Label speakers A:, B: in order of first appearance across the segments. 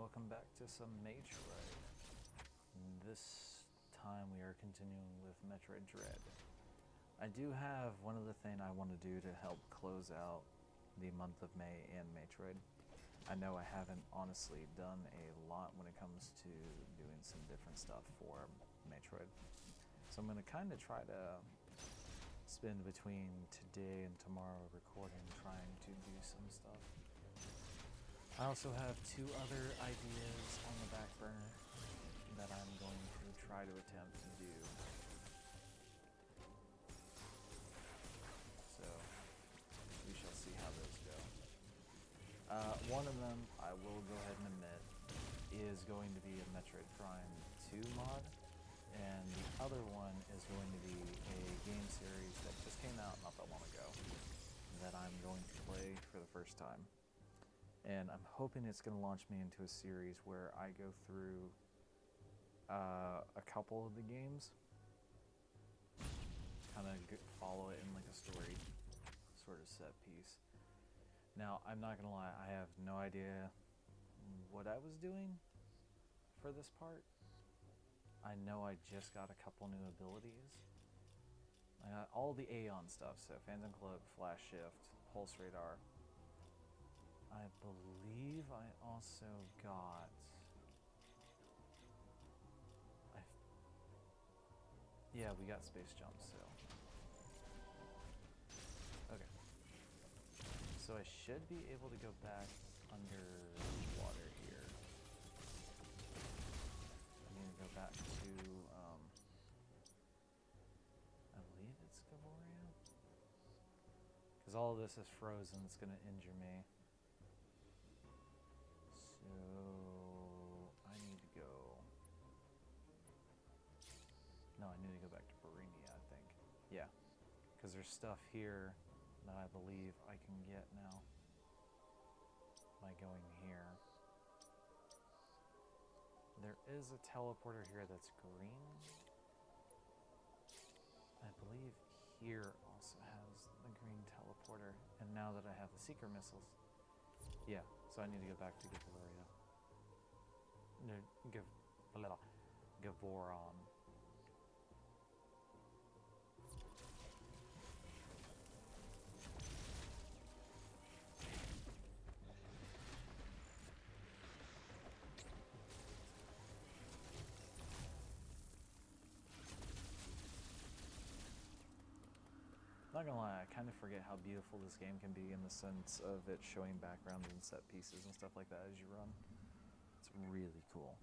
A: welcome back to some Metroid. This time we are continuing with Metroid Dread. I do have one other thing I want to do to help close out the month of May in Metroid. I know I haven't honestly done a lot when it comes to doing some different stuff for Metroid. So I'm going to kind of try to spend between today and tomorrow recording trying to do some stuff. I also have two other ideas on the back burner that I'm going to try to attempt to do. So, we shall see how those go. One of them, I will go ahead and admit, is going to be a Metroid Prime 2 mod, and the other one is going to be a game series that just came out not that long ago that I'm going to play for the first time. And I'm hoping it's going to launch me into a series where I go through a couple of the games, kind of follow it in like a story sort of set piece. Now, I'm not going to lie, I have no idea what I was doing for this part. I know I just got a couple new abilities. I got all the Aeon stuff, so Phantom Cloak, Flash Shift, Pulse Radar. I believe I also got... Yeah, we got Space Jump, so... Okay. So I should be able to go back under water here. I need to go back to, I believe it's Gavoria? Because all of this is frozen, it's going to injure me. So I need to go. No, I need to go back to Barinia, I think. Yeah, because there's stuff here that I believe I can get now by going here. There is a teleporter here that's green. I believe here also has the green teleporter. And now that I have the Seeker missiles, yeah, so I need to go back to Gavoria. No, Gavoron. Not gonna lie, I kind of forget how beautiful this game can be in the sense of it showing backgrounds and set pieces and stuff like that as you run. It's really cool.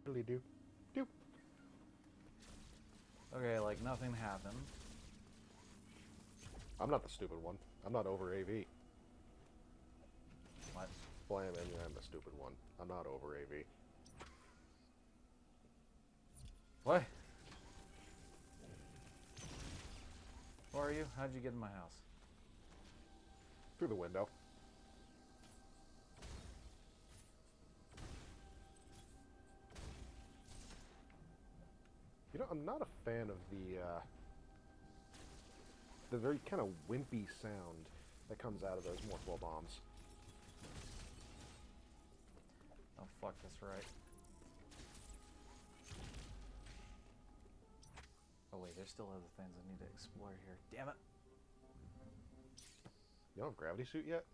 B: Really do. Do.
A: Okay, like nothing happened.
B: I'm not the stupid one. I'm not over AV.
A: What?
B: Well, I'm a stupid one. I'm not over AV.
A: What? Who are you? How'd you get in my house?
B: Through the window. You know, I'm not a fan of the very kind of wimpy sound that comes out of those morphball bombs.
A: Oh, fuck this right. Oh wait, there's still other things I need to explore here. Damn it!
B: You don't have gravity suit yet?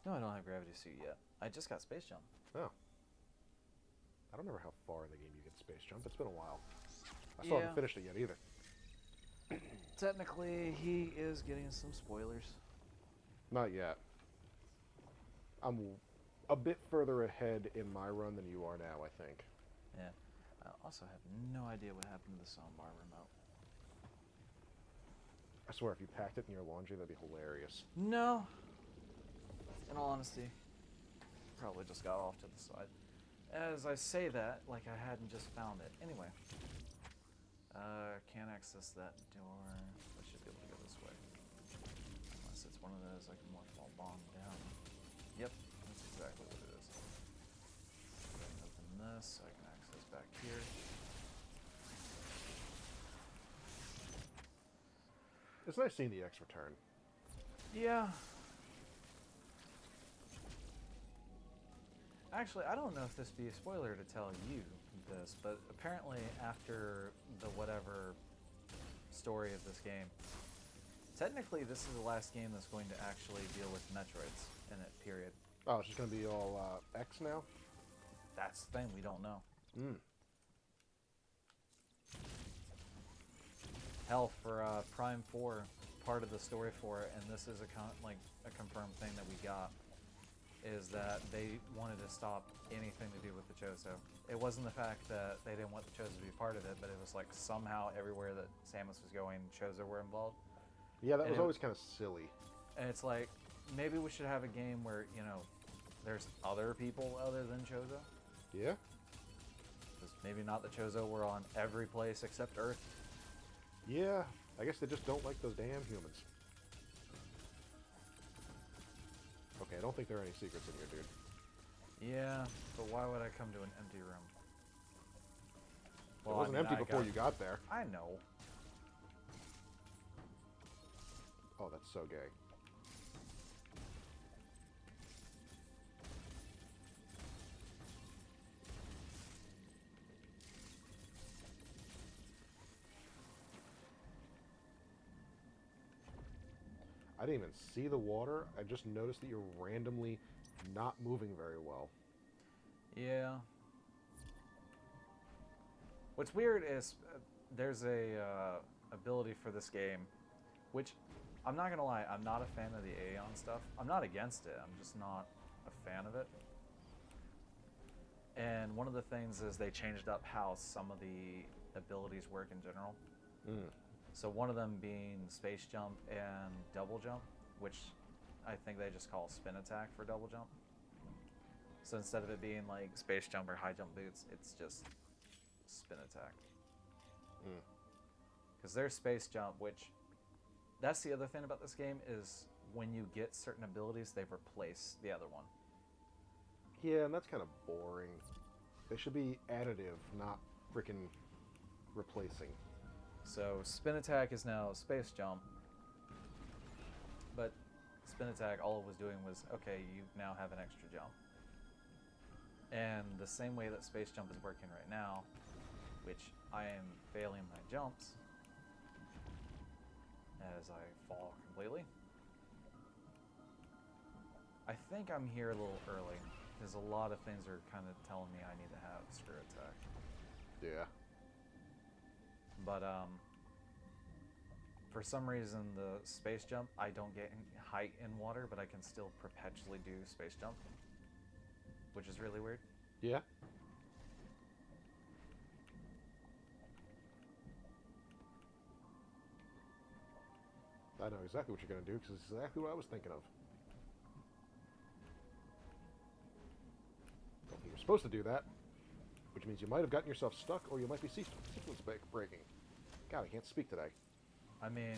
A: No, I don't have gravity suit yet. I just got space jump.
B: Oh. I don't remember how far in the game you get space jump. It's been a while. I still haven't finished it yet either.
A: Technically, he is getting some spoilers.
B: Not yet. I'm a bit further ahead in my run than you are now, I think.
A: Yeah. I also have no idea what happened to the soundbar remote.
B: I swear, if you packed it in your laundry, that'd be hilarious.
A: No. In all honesty, probably just got off to the side. As I say that, like I hadn't just found it. Anyway. Can't access that door. I should be able to go this way. Unless it's one of those I can morphball bomb down. Yep, that's exactly what it is. Go ahead and open this so I can access back here.
B: It's nice seeing the X return.
A: Yeah. Actually, I don't know if this be a spoiler to tell you this, but apparently after the whatever story of this game, technically this is the last game that's going to actually deal with Metroids in it, period.
B: Oh, it's just going to be all X now?
A: That's the thing, we don't know.
B: Hmm.
A: Hell, for Prime 4, part of the story for it, and this is a confirmed thing that we got, is that they wanted to stop anything to do with the Chozo. It wasn't the fact that they didn't want the Chozo to be part of it, but it was like somehow everywhere that Samus was going, Chozo were involved.
B: Yeah, that was always kind of silly.
A: And it's like, maybe we should have a game where, you know, there's other people other than Chozo.
B: Yeah?
A: Because maybe not the Chozo were on every place except Earth.
B: Yeah, I guess they just don't like those damn humans. Okay, I don't think there are any secrets in here, dude.
A: Yeah, but why would I come to an empty room?
B: Well, it wasn't empty before you got there.
A: I know.
B: Oh, that's so gay. I didn't even see the water. I just noticed that you're randomly not moving very well.
A: Yeah. What's weird is there's a ability for this game, which I'm not gonna lie, I'm not a fan of the Aeon stuff. I'm not against it. I'm just not a fan of it. And one of the things is they changed up how some of the abilities work in general.
B: Mm.
A: So one of them being space jump and double jump, which I think they just call spin attack for double jump. So instead of it being like space jump or high jump boots, it's just spin attack. Because there's space jump, which that's the other thing about this game is when you get certain abilities, they replace the other one.
B: Yeah, and that's kind of boring. They should be additive, not freaking replacing.
A: So spin attack is now space jump, but spin attack, all it was doing was, okay, you now have an extra jump. And the same way that space jump is working right now, which I am failing my jumps as I fall completely. I think I'm here a little early, because a lot of things are kind of telling me I need to have screw attack.
B: Yeah.
A: But for some reason the space jump, I don't get height in water, but I can still perpetually do space jump, which is really weird.
B: Yeah. I know exactly what you're going to do, because it's exactly what I was thinking of. supposed to do that, which means you might have gotten yourself stuck, or you might be sequence breaking. God, I can't speak today.
A: I mean,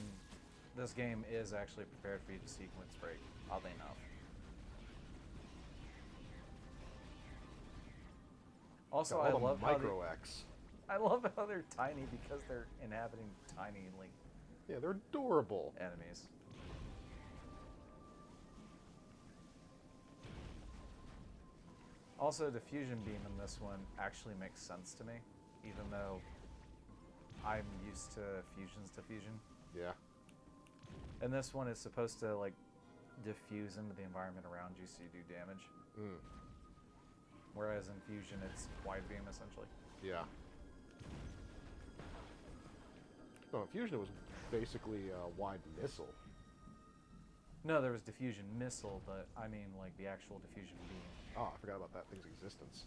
A: this game is actually prepared for you to sequence break, oddly enough. Also, I love I love how they're tiny because they're inhabiting tiny, like...
B: Yeah, they're adorable.
A: Enemies. Also, diffusion beam in this one actually makes sense to me, even though I'm used to fusion's diffusion.
B: Yeah.
A: And this one is supposed to, like, diffuse into the environment around you so you do damage.
B: Mm.
A: Whereas in fusion, it's wide beam, essentially.
B: Yeah. No, in fusion it was basically a wide missile.
A: No, there was diffusion missile, but I mean, like, the actual diffusion beam.
B: Oh, I forgot about that thing's existence.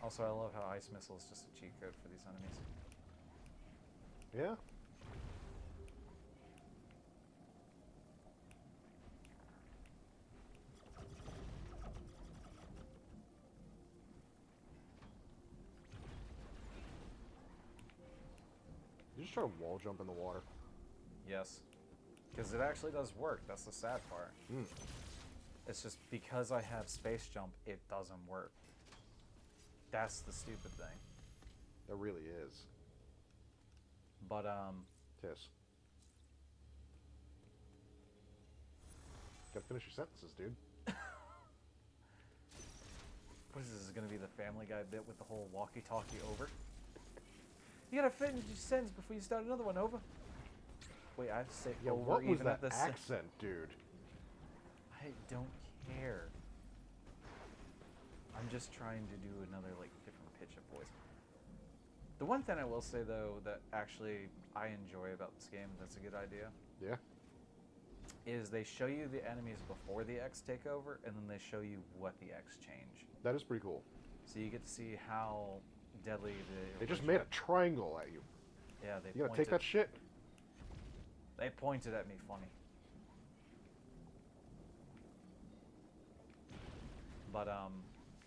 A: Also, I love how ice missile is just a cheat code for these enemies.
B: Yeah. You just try to wall jump in the water.
A: Yes. Because it actually does work. That's the sad part.
B: Mm.
A: It's just because I have space jump, it doesn't work. That's the stupid thing.
B: That really is.
A: But,
B: Tis. Gotta finish your sentences, dude.
A: What is this going to be the Family Guy bit with the whole walkie-talkie over? You gotta finish your sentence before you start another one, over. Wait, I have to say over
B: what was
A: even
B: that
A: at the
B: accent, dude?
A: I don't care. I'm just trying to do another, like, different pitch of voice. The one thing I will say, though, that actually I enjoy about this game, that's a good idea.
B: Yeah.
A: Is they show you the enemies before the X take over, and then they show you what the X change.
B: That is pretty cool.
A: So you get to see how deadly
B: They just made a triangle at you.
A: Yeah, they
B: You gotta take that shit?
A: They pointed at me funny. But,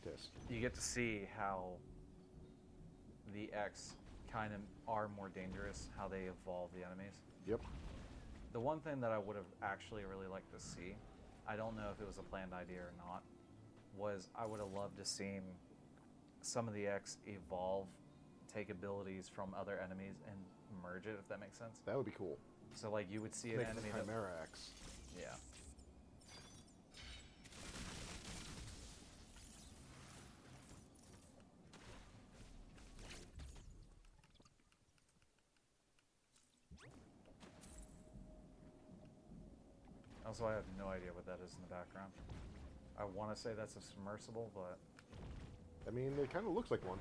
B: Yes.
A: you get to see how the X kind of are more dangerous, how they evolve the enemies.
B: Yep.
A: The one thing that I would have actually really liked to see, I don't know if it was a planned idea or not, was I would have loved to seen some of the X evolve, take abilities from other enemies, and merge it, if that makes sense.
B: That would be cool.
A: So, like, you would see an
B: Make
A: enemy
B: the Chimera X.
A: Yeah. Also, I have no idea what that is in the background. I want to say that's a submersible, but...
B: I mean, it kind of looks like one.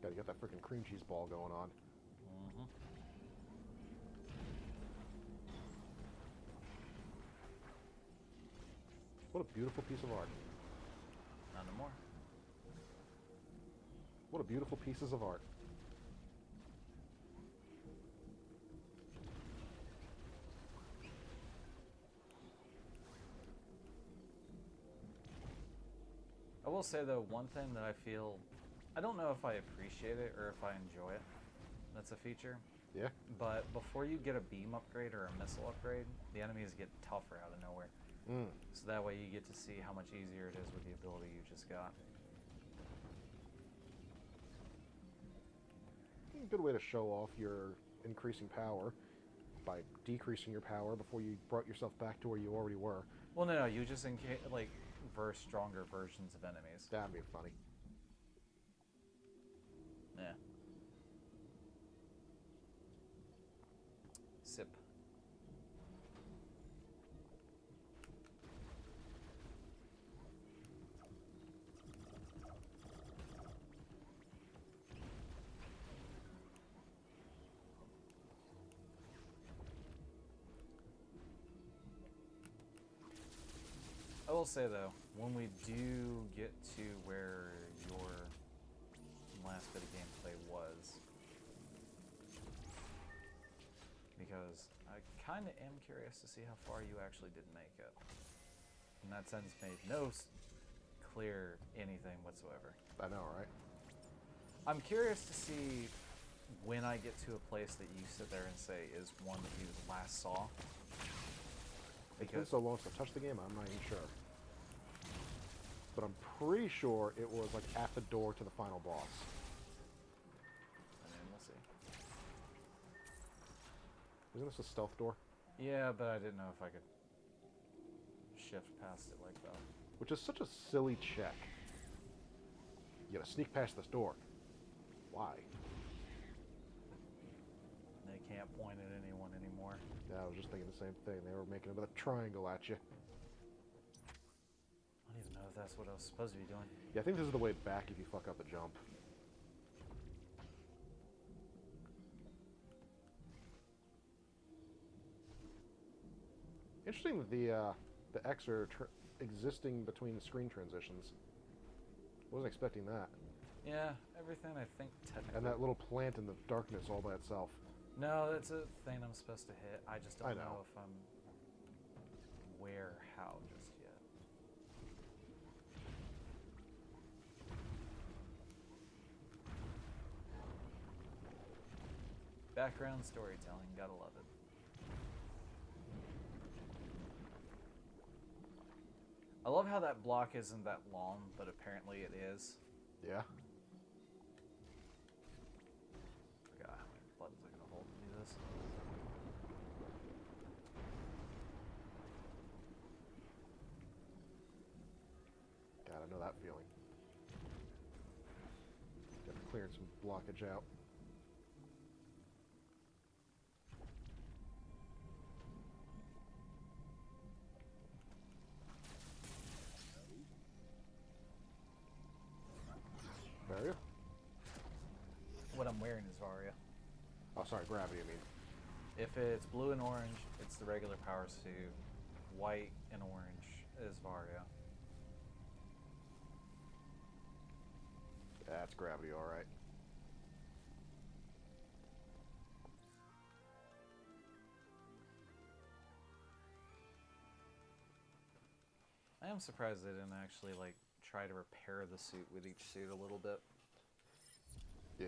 B: Gotta get that freaking cream cheese ball going on.
A: Mm-hmm.
B: What a beautiful piece of art.
A: Not no more.
B: What a beautiful pieces of art.
A: I will say, though, one thing that I feel... I don't know if I appreciate it or if I enjoy it. That's a feature.
B: Yeah?
A: But before you get a beam upgrade or a missile upgrade, the enemies get tougher out of nowhere.
B: Mm.
A: So that way you get to see how much easier it is with the ability you just got.
B: Good way to show off your increasing power by decreasing your power before you brought yourself back to where you already were.
A: Well, no, you just like verse stronger versions of enemies.
B: That'd be funny.
A: Yeah. Sip. will say though, when we do get to where your last bit of gameplay was, because I kind of am curious to see how far you actually did make it. And that sentence made no clear anything whatsoever.
B: I know, right?
A: I'm curious to see when I get to a place that you sit there and say is one that you last saw.
B: It's been so long since I touched the game, I'm not even sure. But I'm pretty sure it was like at the door to the final boss.
A: I mean, we'll see.
B: Isn't this a stealth door?
A: Yeah, but I didn't know if I could shift past it like that.
B: Which is such a silly check. You gotta sneak past this door. Why?
A: They can't point at anyone anymore.
B: Yeah, I was just thinking the same thing. They were making a bit of triangle at you.
A: I don't even know if that's what I was supposed to be doing.
B: Yeah, I think this is the way back if you fuck up a jump. Interesting that the X are existing between the screen transitions. Wasn't expecting that.
A: Yeah, everything I think technically.
B: And that little plant in the darkness all by itself.
A: No, that's a thing I'm supposed to hit. I just don't
B: I
A: know
B: know
A: if I'm where, how just yet. Background storytelling, gotta love it. I love how that block isn't that long, but apparently it is.
B: Yeah.
A: Forgot how many buttons I gotta hold to do this.
B: God, I know that feeling. Got to clear some blockage out. Varia?
A: What I'm wearing is Varia.
B: Oh, sorry, gravity, I mean.
A: If it's blue and orange, it's the regular power suit. White and orange is Varia.
B: That's gravity, alright.
A: I am surprised they didn't actually, like, try to repair the suit with each suit a little bit.
B: Yeah.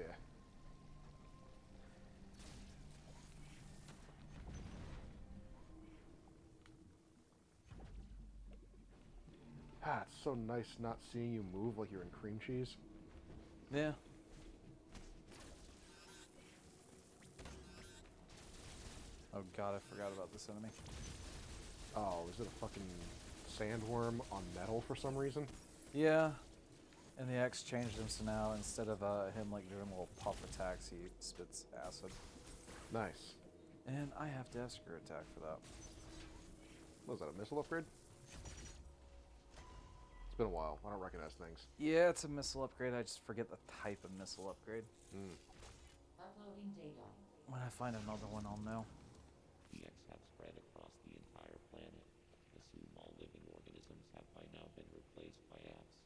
B: Ah, it's so nice not seeing you move like you're in cream cheese.
A: Yeah. Oh god, I forgot about this enemy.
B: Oh, is it a fucking sandworm on metal for some reason?
A: Yeah. And the X changed him, so now instead of him like doing little puff attacks, he spits acid.
B: Nice.
A: And I have to have screw attack for that.
B: What was that, a missile upgrade? It's been a while. I don't recognize things.
A: Yeah, it's a missile upgrade. I just forget the type of missile upgrade.
C: Uploading data.
A: When I find another one, I'll know.
D: The X have spread across the entire planet. Assume all living organisms have by now been replaced by apps.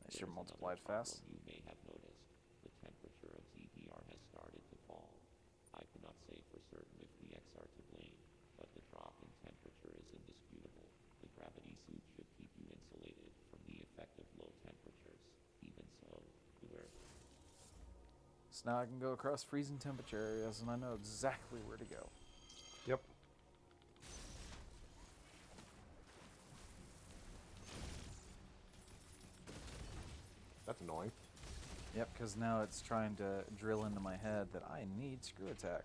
A: They sure
D: There's
A: multiplied
D: another
A: fast.
D: problem you may have noticed. The temperature of ZDR has started to fall. I cannot say for certain if the X are to blame, but the drop in temperature is indisputable. The gravity suit should keep you insulated from the effect of low temperatures. Even so, beware.
A: So now I can go across freezing temperature areas and I know exactly where to go.
B: Yep. That's annoying.
A: Yep, because now it's trying to drill into my head that I need screw attack.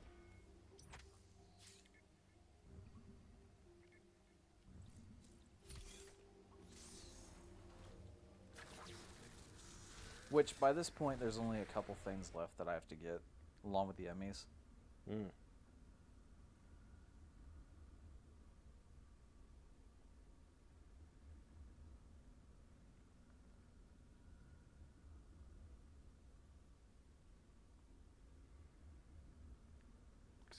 A: Which, by this point, there's only a couple things left that I have to get, along with the emmis.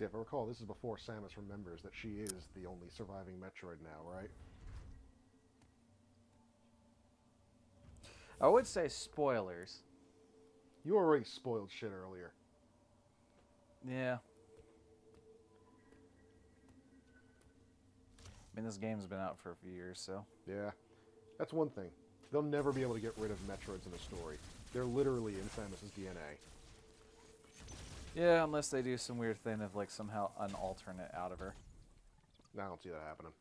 B: See, if I recall, this is before Samus remembers that she is the only surviving Metroid now, right?
A: I would say spoilers.
B: You already spoiled shit earlier.
A: Yeah. I mean, this game's been out for a few years, so.
B: Yeah. That's one thing. They'll never be able to get rid of Metroids in a story. They're literally in Samus's DNA.
A: Yeah, unless they do some weird thing of, like, somehow an alternate out of her.
B: I don't see that happening.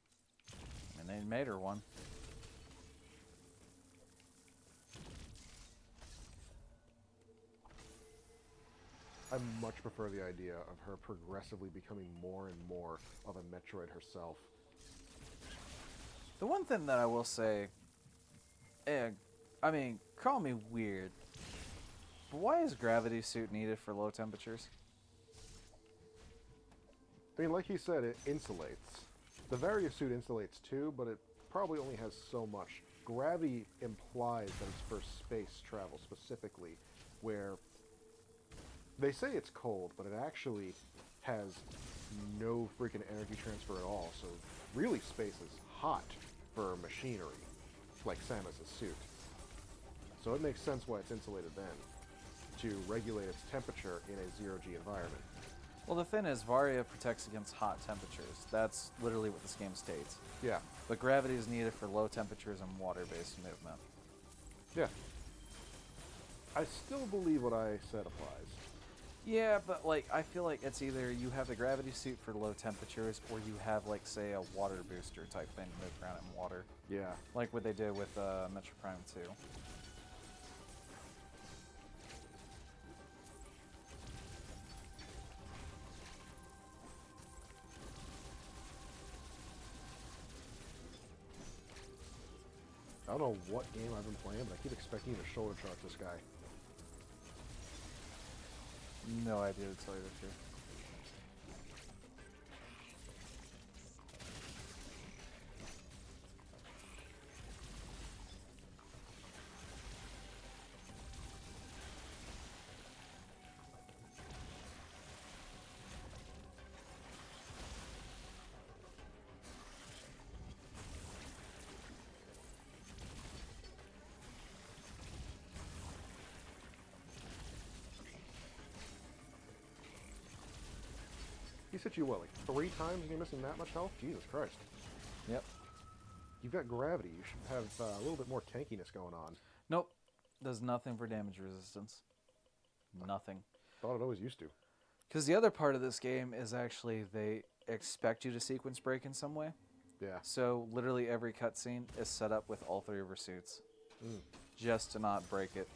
A: I mean, they made her one.
B: I much prefer the idea of her progressively becoming more and more of a Metroid herself.
A: The one thing that I will say, I mean, call me weird, but why is gravity suit needed for low temperatures?
B: I mean, like you said, it insulates. The Varia suit insulates too, but it probably only has so much. Gravity implies that it's for space travel specifically, where they say it's cold, but it actually has no freaking energy transfer at all. So really space is hot for machinery, like Samus's suit. So it makes sense why it's insulated then, to regulate its temperature in a zero-G environment.
A: Well, the thing is, Varia protects against hot temperatures. That's literally what this game states.
B: Yeah.
A: But gravity is needed for low temperatures and water-based movement.
B: Yeah. I still believe what I said applies.
A: Yeah, but like I feel like it's either you have the gravity suit for low temperatures, or you have like say a water booster type thing to move around in water.
B: Yeah.
A: Like what they did with Metro Prime 2.
B: I don't know what game I've been playing, but I keep expecting to shoulder charge this guy.
A: No idea to tell you the truth.
B: He hit you, what, like 3 times and you're missing that much health? Jesus Christ.
A: Yep.
B: You've got gravity. You should have a little bit more tankiness going on.
A: Nope. Does nothing for damage resistance. Nothing.
B: Thought it always used to.
A: Because the other part of this game is actually they expect you to sequence break in some way.
B: Yeah.
A: So literally every cutscene is set up with all 3 of her suits. Just to not break it.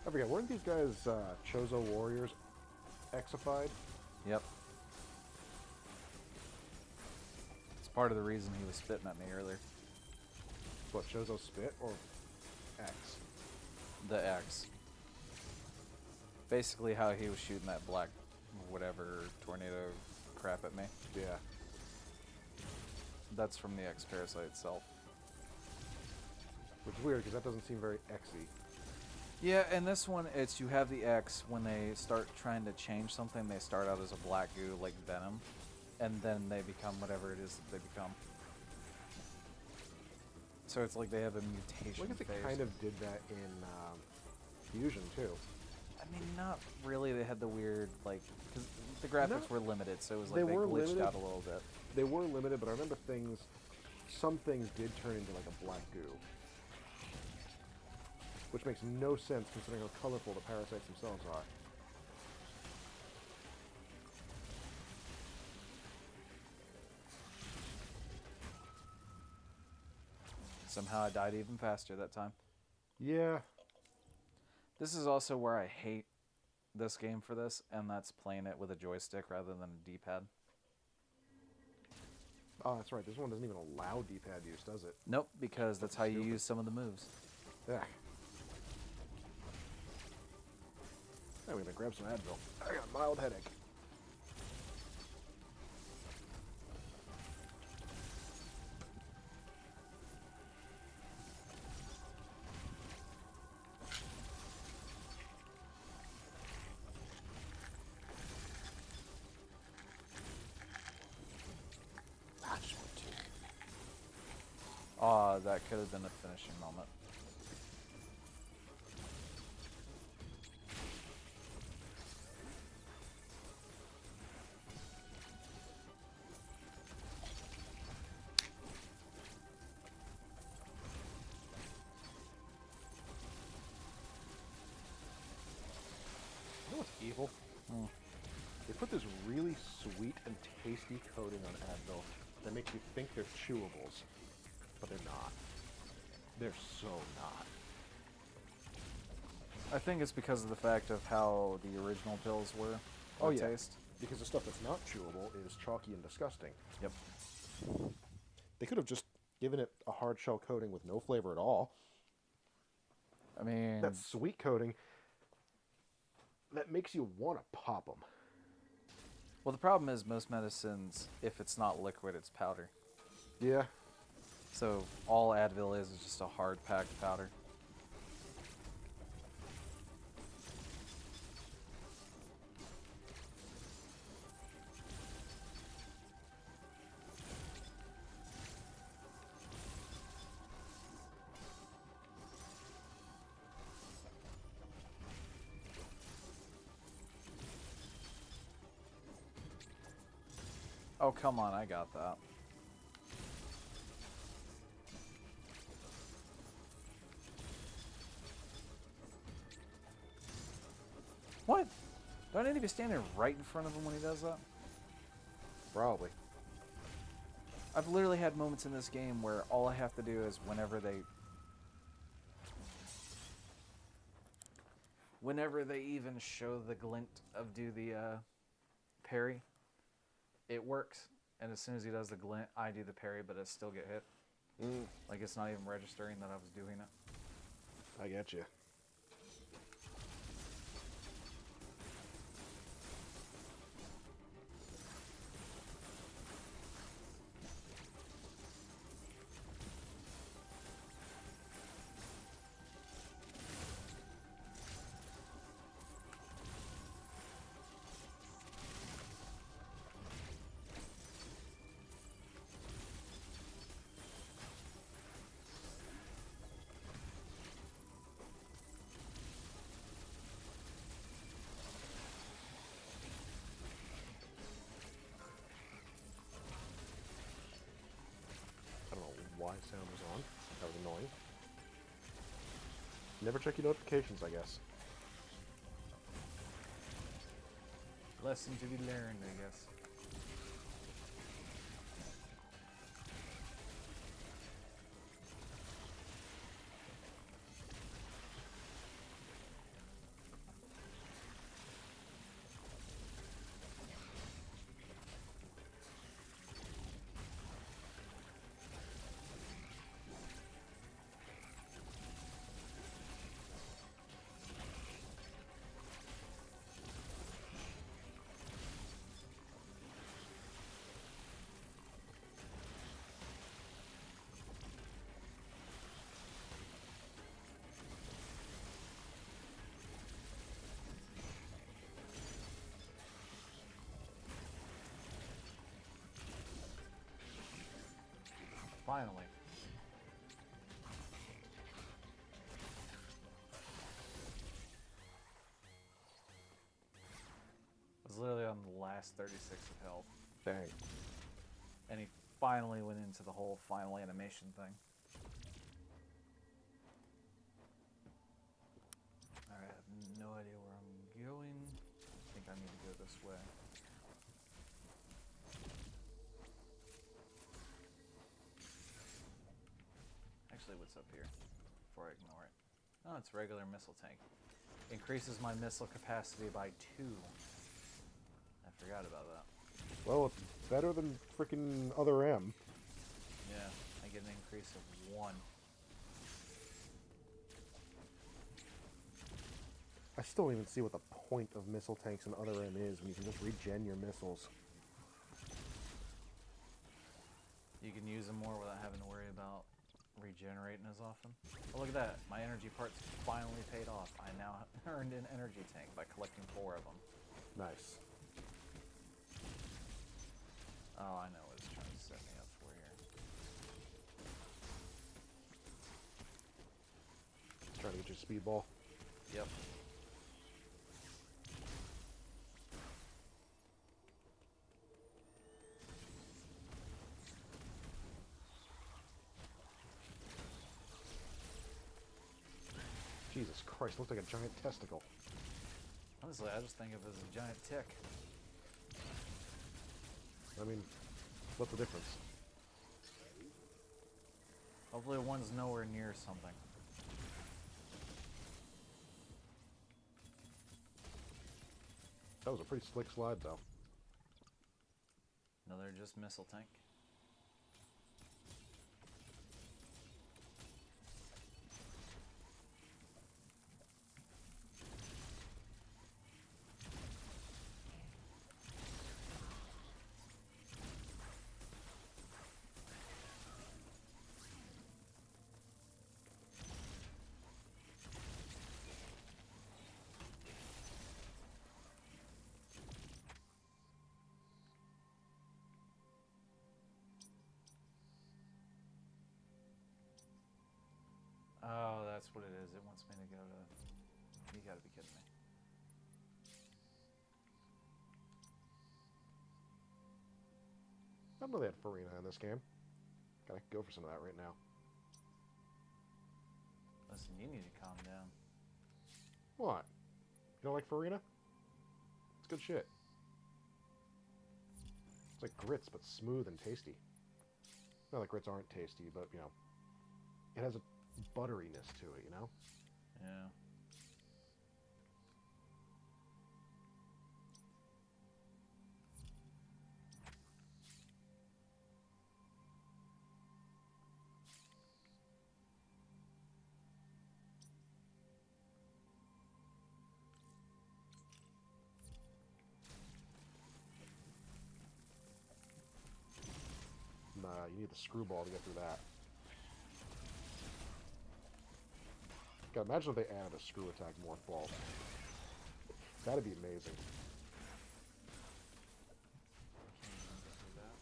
B: I forget, weren't these guys Chozo Warriors Xified?
A: Yep. It's part of the reason he was spitting at me earlier.
B: What, Chozo Spit or X?
A: The X. Basically how he was shooting that black whatever tornado crap at me.
B: Yeah.
A: That's from the X Parasite itself.
B: Which is weird, because that doesn't seem very X-y.
A: Yeah, and this one, it's you have the X, when they start trying to change something, they start out as a black goo like Venom, and then they become whatever it is that they become. So it's like they have a mutation
B: Well, I guess
A: phase.
B: it kind of did that in Fusion, too.
A: I mean, not really. They had the weird, like, because the graphics were limited, so it was like they
B: were
A: glitched
B: limited.
A: out a little bit.
B: They were limited, but I remember some things did turn into like a black goo. Which makes no sense considering how colorful the parasites themselves are.
A: Somehow I died even faster that time.
B: Yeah.
A: This is also where I hate this game for this, and that's playing it with a joystick rather than a D-pad.
B: Oh, that's right. This one doesn't even allow D-pad use, does it?
A: Nope, because that's how you use some of the moves.
B: Yeah. I'm gonna grab some Advil. I got a mild headache.
A: that could have been a finishing moment.
B: You know what's evil?
A: Hmm.
B: They put this really sweet and tasty coating on Advil that makes you think they're chewables, but they're not. They're so not.
A: I think it's because of the fact of how the original pills were.
B: Oh, yeah.
A: Taste.
B: Because the stuff that's not chewable is chalky and disgusting.
A: Yep.
B: They could have just given it a hard shell coating with no flavor at all.
A: I mean,
B: That sweet coating that makes you want to pop them.
A: well, the problem is most medicines, if it's not liquid, it's powder.
B: Yeah.
A: So all Advil is just a hard packed powder. Oh, come on, I got that. What? Do I need to be standing right in front of him when he does that?
B: Probably.
A: I've literally had moments in this game where all I have to do is whenever they even show the glint of do the parry, it works. And as soon as he does the glint, I do the parry, but I still get hit. Like it's not even registering that I was doing it.
B: I get you. I don't know why sound was on. That was annoying. Never check your notifications, I guess.
A: Lesson to be learned, I guess. Finally. I was literally on the last 36 of health.
B: Dang.
A: And he finally went into the whole final animation thing. Alright, I have no idea where I'm going. I think I need to go this way. Actually, what's up here? Before I ignore it. Oh, it's a regular missile tank. Increases my missile capacity by 2. I forgot about that.
B: Well, it's better than freaking other M.
A: Yeah, I get an increase of 1.
B: I still don't even see what the point of missile tanks and other M is when you can just regen your missiles.
A: You can use them more without having to worry about regenerating as often. Oh, look at that. My energy part's finally paid off. I now earned an energy tank by collecting 4 of them.
B: Nice.
A: Oh, I know what it's trying to set me up for here.
B: you speedball.
A: Yep.
B: Jesus Christ, looks like a giant testicle.
A: Honestly, I just think of it as a giant tick.
B: I mean, what's the difference?
A: Hopefully one's nowhere near something.
B: That was a pretty slick slide, though.
A: Another just missile tank. Oh, that's what it is. It wants me to go to... You gotta be kidding me.
B: I didn't know they had Farina in this game. Gotta go for some of that right now.
A: Listen, you need to calm down.
B: What? You don't like Farina? It's good shit. It's like grits, but smooth and tasty. Not that grits aren't tasty, but, you know, it has a butteriness to it, you know?
A: Yeah.
B: Nah, you need the screwball to get through that. God, imagine if they added a screw attack morph ball. That'd be amazing.
A: Can't even get through that.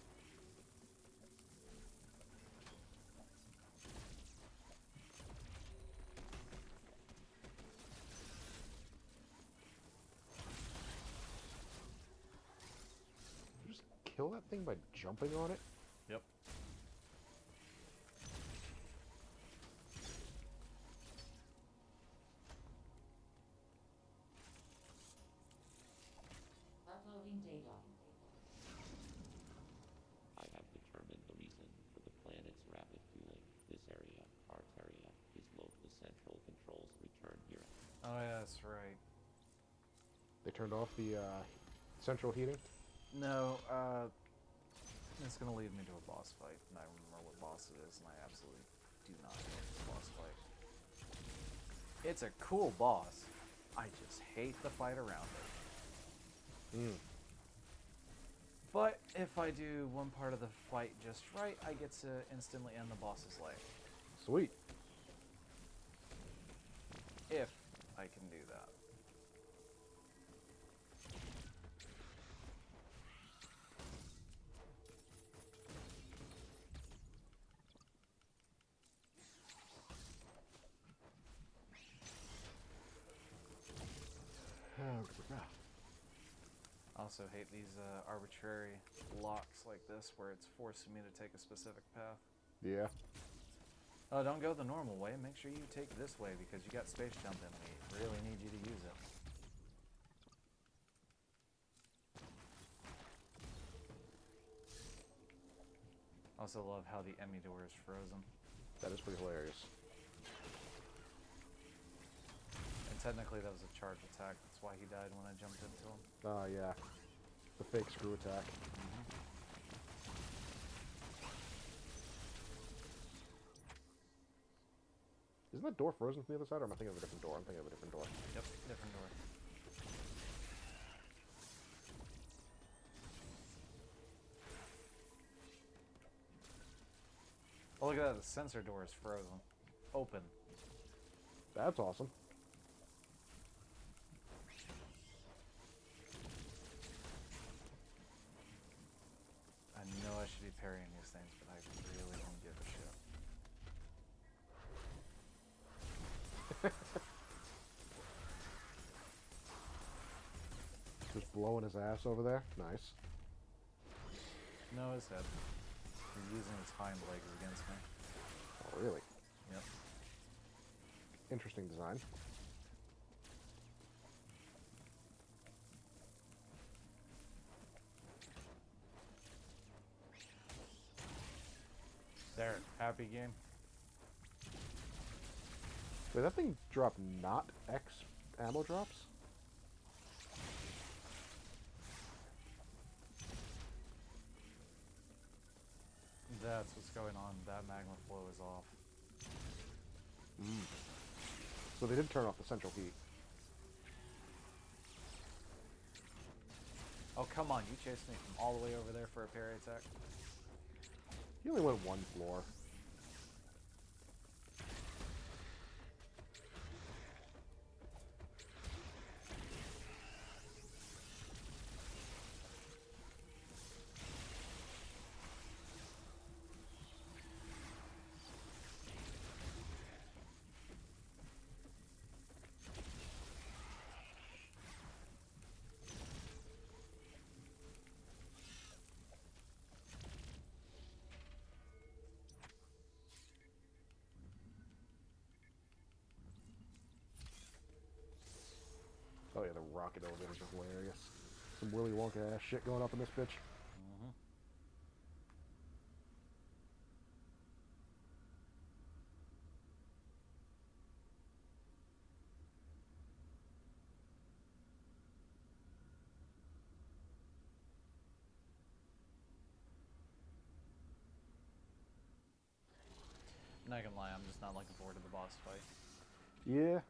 B: You just kill that thing by jumping on it?
A: Yep.
C: Uploading data.
D: I have determined the reason for the planet's rapid cooling. This area, Arteria, is local central controls return here.
A: Oh, yeah, that's right.
B: They turned off the central heating?
A: No, it's gonna lead me to a boss fight, and I remember what boss it is, and I absolutely do not hate this boss fight. It's a cool boss. I just hate the fight around it.
B: Hmm.
A: But if I do one part of the fight just right, I get to instantly end the boss's life.
B: Sweet.
A: If I can do that. I also hate these arbitrary locks like this where it's forcing me to take a specific path.
B: Yeah.
A: Oh, don't go the normal way. Make sure you take this way because you got space jump in me. Really need you to use it. Also love how the Emmy door is frozen.
B: That is pretty hilarious.
A: And technically that was a charge attack. That's why he died when I jumped into him.
B: Ah, yeah. The fake screw attack. Isn't that door frozen from the other side, or am I thinking of a different door? I'm thinking of a different door.
A: Yep, different door. Oh, look at that. The sensor door is frozen. Open.
B: That's awesome.
A: I know I should be parrying these things, but I really don't give a shit.
B: blowing his ass over there. Nice.
A: No, his head. He's using his hind legs against me.
B: Oh, really?
A: Yep.
B: Interesting design.
A: There, happy game.
B: Wait, that thing dropped not X ammo drops?
A: That's what's going on. That magma flow is off.
B: So they did turn off the central heat.
A: Oh, come on. You chased me from all the way over there for a parry attack?
B: He only went one floor. Oh yeah, the rocket elevators are hilarious. Some Willy Wonka ass shit going up in this bitch.
A: Mm-hmm. I'm not gonna lie, I'm just not looking forward to the boss fight.
B: Yeah.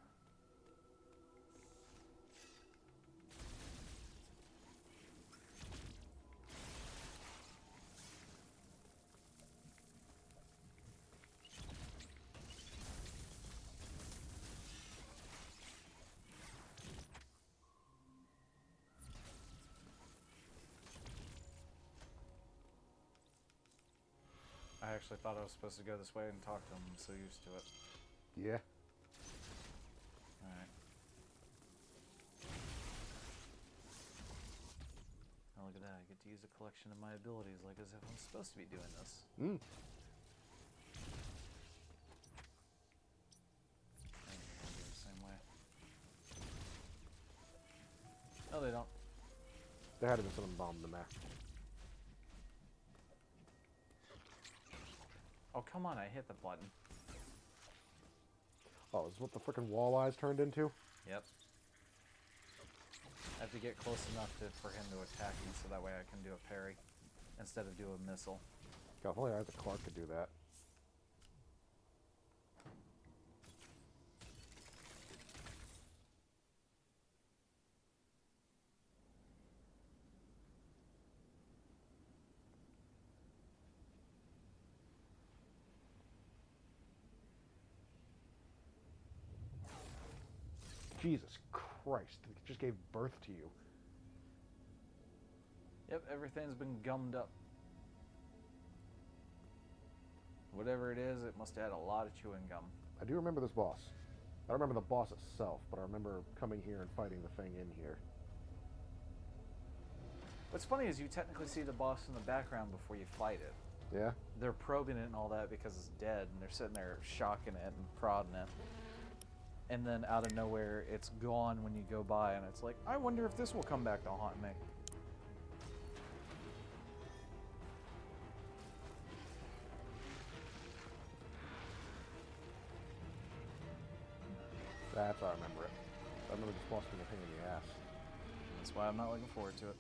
A: I actually thought I was supposed to go this way and talk to him. I'm so used to it.
B: Yeah.
A: Alright. Oh, look at that. I get to use a collection of my abilities like as if I'm supposed to be doing this.
B: Mm.
A: I think they're gonna do it the same way. No, they don't.
B: There had to be something bombed in there.
A: Oh, come on. I hit the button.
B: Oh, is this what the frickin' walleyes turned into?
A: Yep. I have to get close enough for him to attack me so that way I can do a parry instead of do a missile.
B: God, if only Isaac Clarke could do that. Jesus Christ, it just gave birth to you.
A: Yep, everything's been gummed up. Whatever it is, it must have had a lot of chewing gum.
B: I do remember this boss. I don't remember the boss itself, but I remember coming here and fighting the thing in here.
A: What's funny is you technically see the boss in the background before you fight it.
B: Yeah?
A: They're probing it and all that because it's dead, and they're sitting there shocking it and prodding it. And then out of nowhere, it's gone when you go by, and it's like, I wonder if this will come back to haunt me.
B: That's how I remember it. I remember this boss being a pain in the ass.
A: That's why I'm not looking forward to it.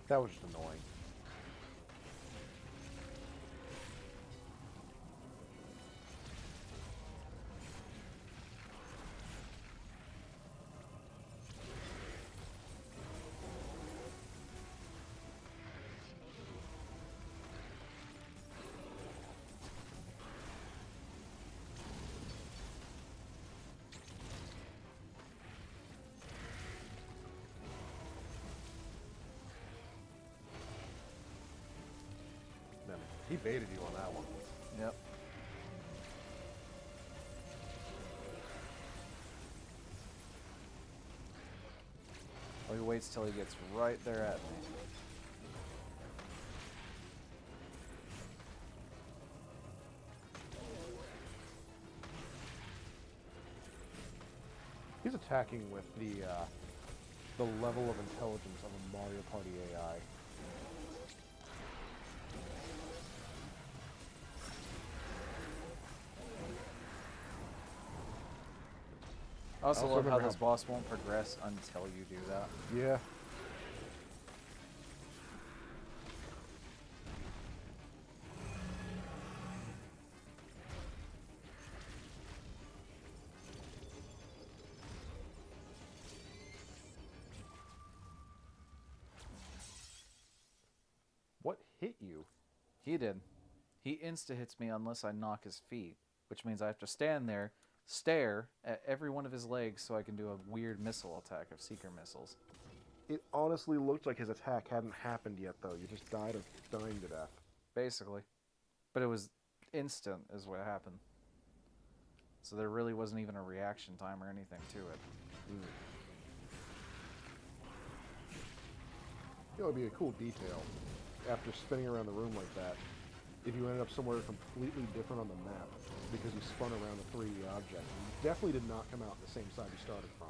B: That was just annoying. Man, he baited you on that one.
A: Yep. waits till he gets right there at me.
B: He's attacking with the level of intelligence of a Mario Party AI.
A: I also
B: also
A: love how
B: remember
A: this boss won't progress until you do that.
B: Yeah. What hit you?
A: He did. He insta-hits me unless I knock his feet, which means I have to stand there, stare at every one of his legs so I can do a weird missile attack of Seeker missiles.
B: It honestly looked like his attack hadn't happened yet, though. You just died of dying to death.
A: Basically. But it was instant is what happened. So there really wasn't even a reaction time or anything to it.
B: You know, it'd be a cool detail, after spinning around the room like that, if you ended up somewhere completely different on the map, because you spun around a 3D object. You definitely did not come out the same side you started from.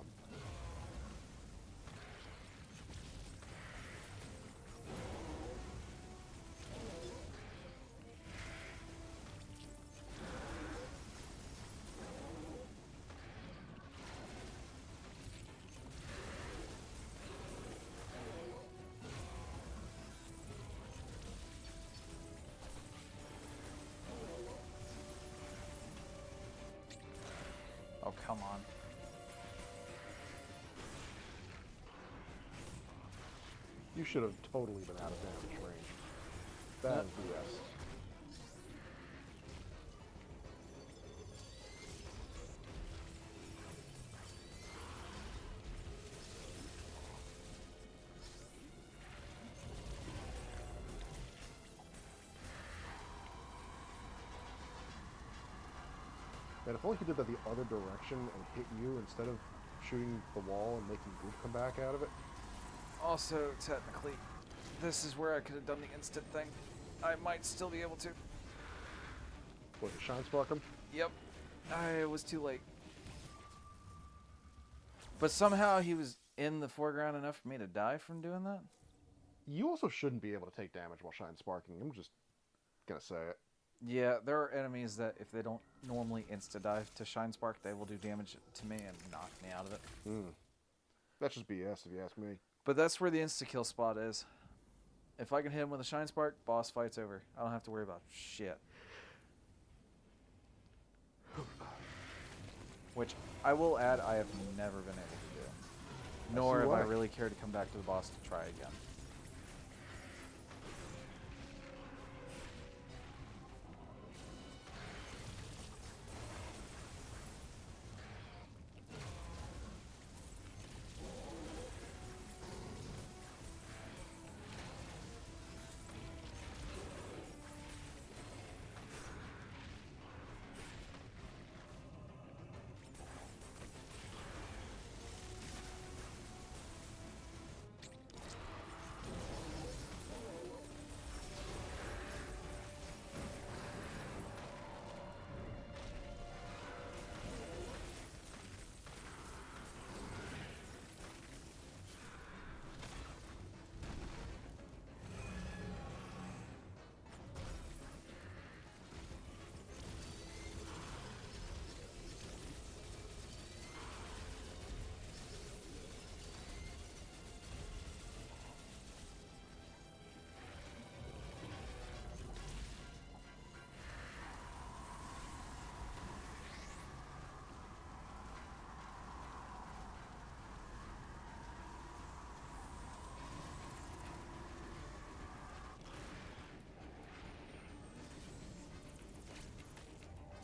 A: Oh, come on.
B: You should have totally been out of damage range. That is BS. And if only he did that the other direction and hit you instead of shooting the wall and making goop come back out of it.
A: Also, technically, this is where I could have done the instant thing. I might still be able to.
B: What, the Shine Spark him?
A: Yep. I was too late. But somehow he was in the foreground enough for me to die from doing that?
B: You also shouldn't be able to take damage while Shine Sparking. I'm just gonna say it.
A: Yeah, there are enemies that if they don't normally insta-dive to Shine Spark, they will do damage to me and knock me out of it.
B: That's just BS if you ask me.
A: But that's where the insta-kill spot is. If I can hit him with a Shine Spark, boss fight's over. I don't have to worry about shit. Which, I will add, I have never been able to do. Nor have I really cared to come back to the boss to try again.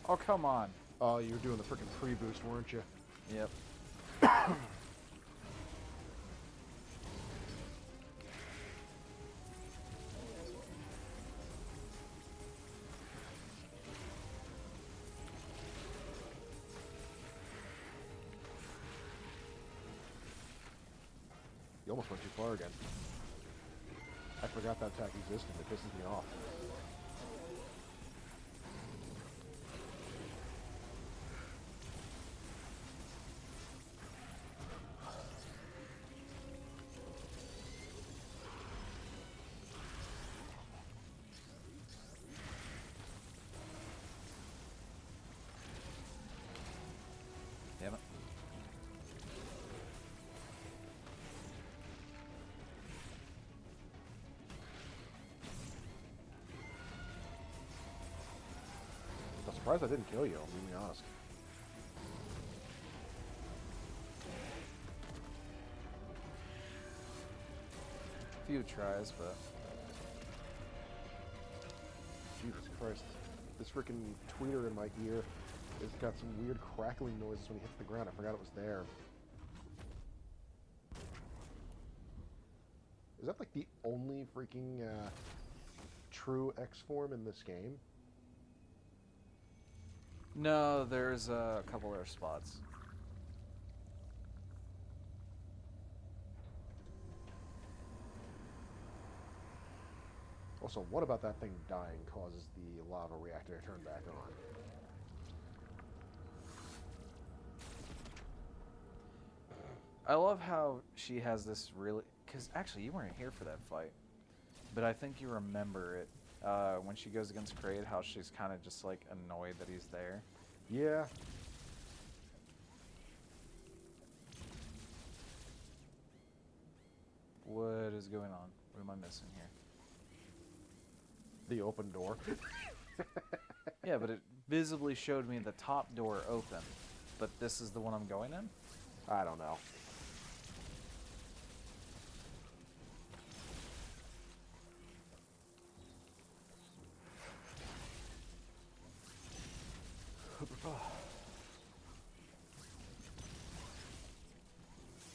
A: Oh, come on.
B: Oh, you were doing the freaking pre-boost, weren't you?
A: Yep.
B: You almost went too far again. I forgot that attack existed. It pisses me off.
A: Damn it.
B: I'm surprised I didn't kill you, I'll be honest.
A: Few tries, but
B: Jesus Christ. This freaking tweeter in my ear has got some weird crackling noises when he hits the ground. I forgot it was there. Is that like the only freaking true X form in this game?
A: no, there's a couple other spots.
B: Also, what about that thing dying causes the lava reactor to turn back on?
A: I love how she has this really... Because actually, you weren't here for that fight. But I think you remember it. When she goes against Kraid, how she's kind of just like annoyed that he's there.
B: Yeah.
A: What is going on? What am I missing here?
B: The open door.
A: Yeah, but it visibly showed me the top door open. But this is the one I'm going in?
B: I don't know.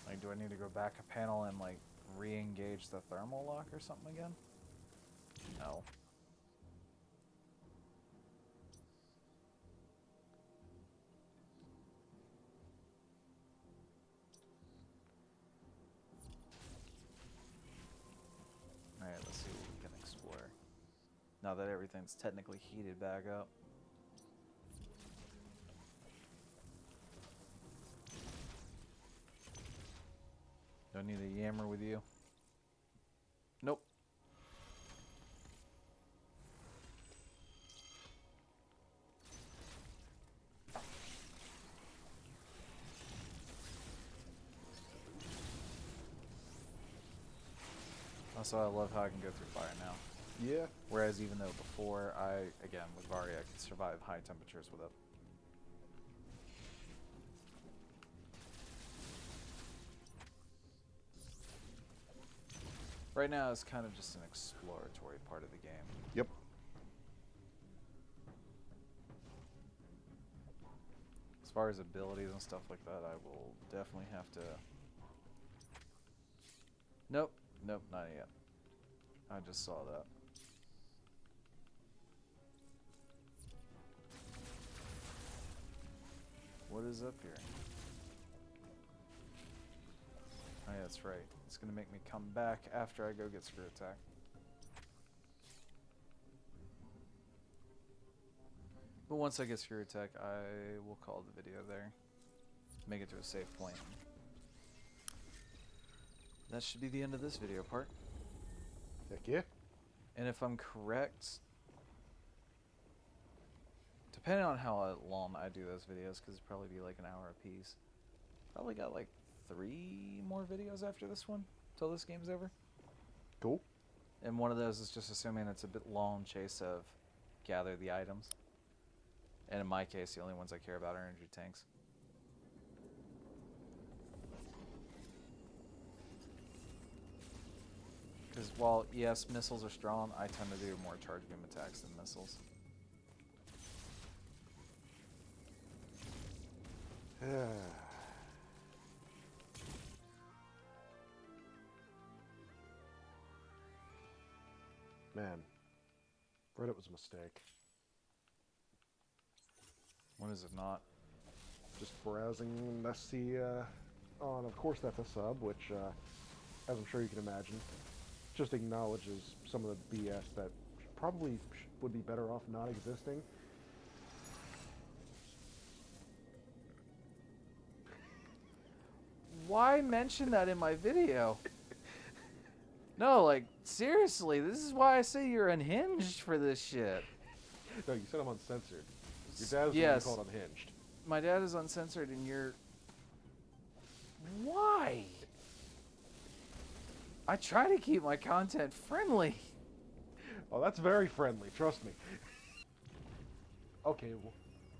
A: Like, do I need to go back a panel and, like, re-engage the thermal lock or something again? No. Alright, let's see what we can explore. Now that everything's technically heated back up. Do I need a yammer with you? Nope. Also, I love how I can go through fire now.
B: Yeah.
A: Whereas even though before, again, with Vari, I could survive high temperatures with it. Right now, it's kind of just an exploratory part of the game.
B: Yep.
A: As far as abilities and stuff like that, I will definitely have to... Nope. Nope, not yet. I just saw that. What is up here? Oh yeah, that's right. It's gonna make me come back after I go get Screw Attack. But once I get Screw Attack, I will call the video there. Make it to a safe point. That should be the end of this video part.
B: Heck yeah.
A: And if I'm correct, depending on how long I do those videos, because it'll probably be like an hour a piece, probably got like 3 more videos after this one, till this game's over.
B: Cool.
A: And one of those is just assuming it's a bit long chase of gather the items. And in my case, the only ones I care about are energy tanks. Because while, yes, missiles are strong, I tend to do more charge beam attacks than missiles.
B: Man, Reddit was a mistake.
A: When is it not?
B: Just browsing, and I see, oh, and of course that's a sub, which, as I'm sure you can imagine, just acknowledges some of the BS that probably would be better off not existing.
A: Why mention that in my video? No, like, seriously, this is why I say you're unhinged for this shit.
B: No, you said I'm uncensored. Your dad is
A: Yes.
B: called unhinged.
A: My dad is uncensored and you're... Why? I try to keep my content friendly.
B: Oh, that's very friendly, trust me. Okay, well,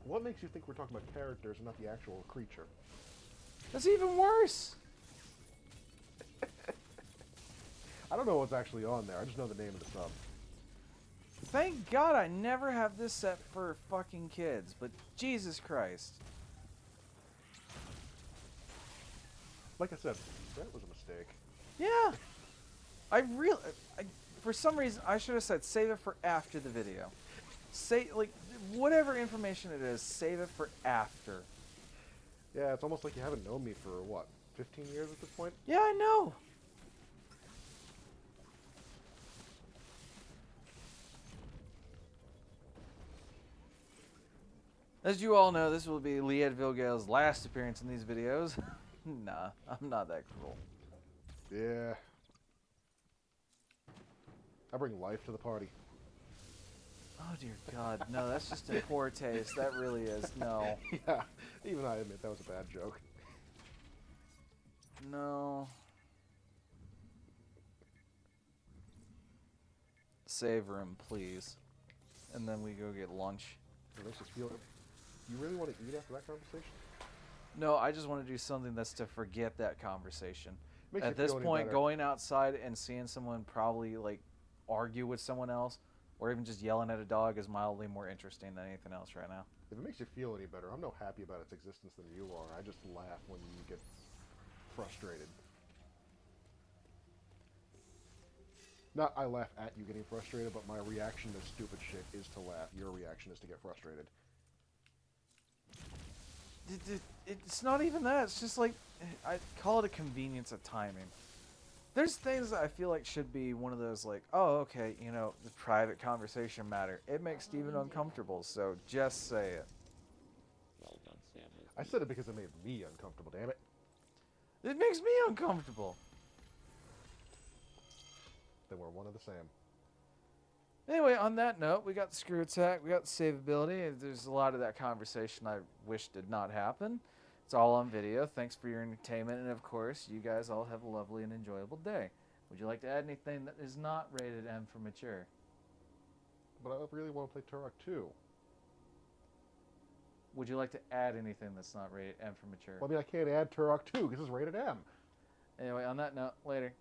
B: what makes you think we're talking about characters and not the actual creature?
A: That's even worse.
B: I don't know what's actually on there, I just know the name of the sub.
A: Thank God I never have this set for fucking kids, but Jesus Christ.
B: Like I said, that was a mistake.
A: Yeah. For some reason, I should have said save it for after the video. Say, like, whatever information it is, save it for after.
B: Yeah, it's almost like you haven't known me for, what, 15 years at this point?
A: Yeah, I know. As you all know, this will be Liette Vilgale's last appearance in these videos. Nah, I'm not that cruel.
B: Yeah. I bring life to the party.
A: Oh dear God, no, that's just in poor taste. That really is. No.
B: Yeah, even I admit that was a bad joke.
A: No. Savor him, please. And then we go get lunch.
B: It makes us feel... You really want to eat after that conversation?
A: No, I just want to do something that's to forget that conversation.
B: Makes you
A: At this
B: feel any
A: point,
B: better.
A: going outside and seeing someone probably like argue with someone else, or even just yelling at a dog, is mildly more interesting than anything else right now.
B: If it makes you feel any better, I'm no happy about its existence than you are. I just laugh when you get frustrated. Not I laugh at you getting frustrated, but my reaction to stupid shit is to laugh. Your reaction is to get frustrated.
A: It's not even that. It's just like, I call it a convenience of timing. There's things that I feel like should be one of those like, oh, okay, you know, the private conversation matter. It makes Steven uncomfortable, so just say it.
D: Well done, Samus.
B: I said it because it made me uncomfortable, damn it.
A: It makes me uncomfortable.
B: Then we're one of the same.
A: Anyway, on that note, we got the screw attack, we got the savability. There's a lot of that conversation I wish did not happen. It's all on video. Thanks for your entertainment, and of course, you guys all have a lovely and enjoyable day. Would you like to add anything that is not rated M for mature?
B: But I really want to play Turok 2.
A: Would you like to add anything that's not rated M for mature?
B: Well, I mean, I can't add Turok 2 because it's rated M.
A: Anyway, on that note, later.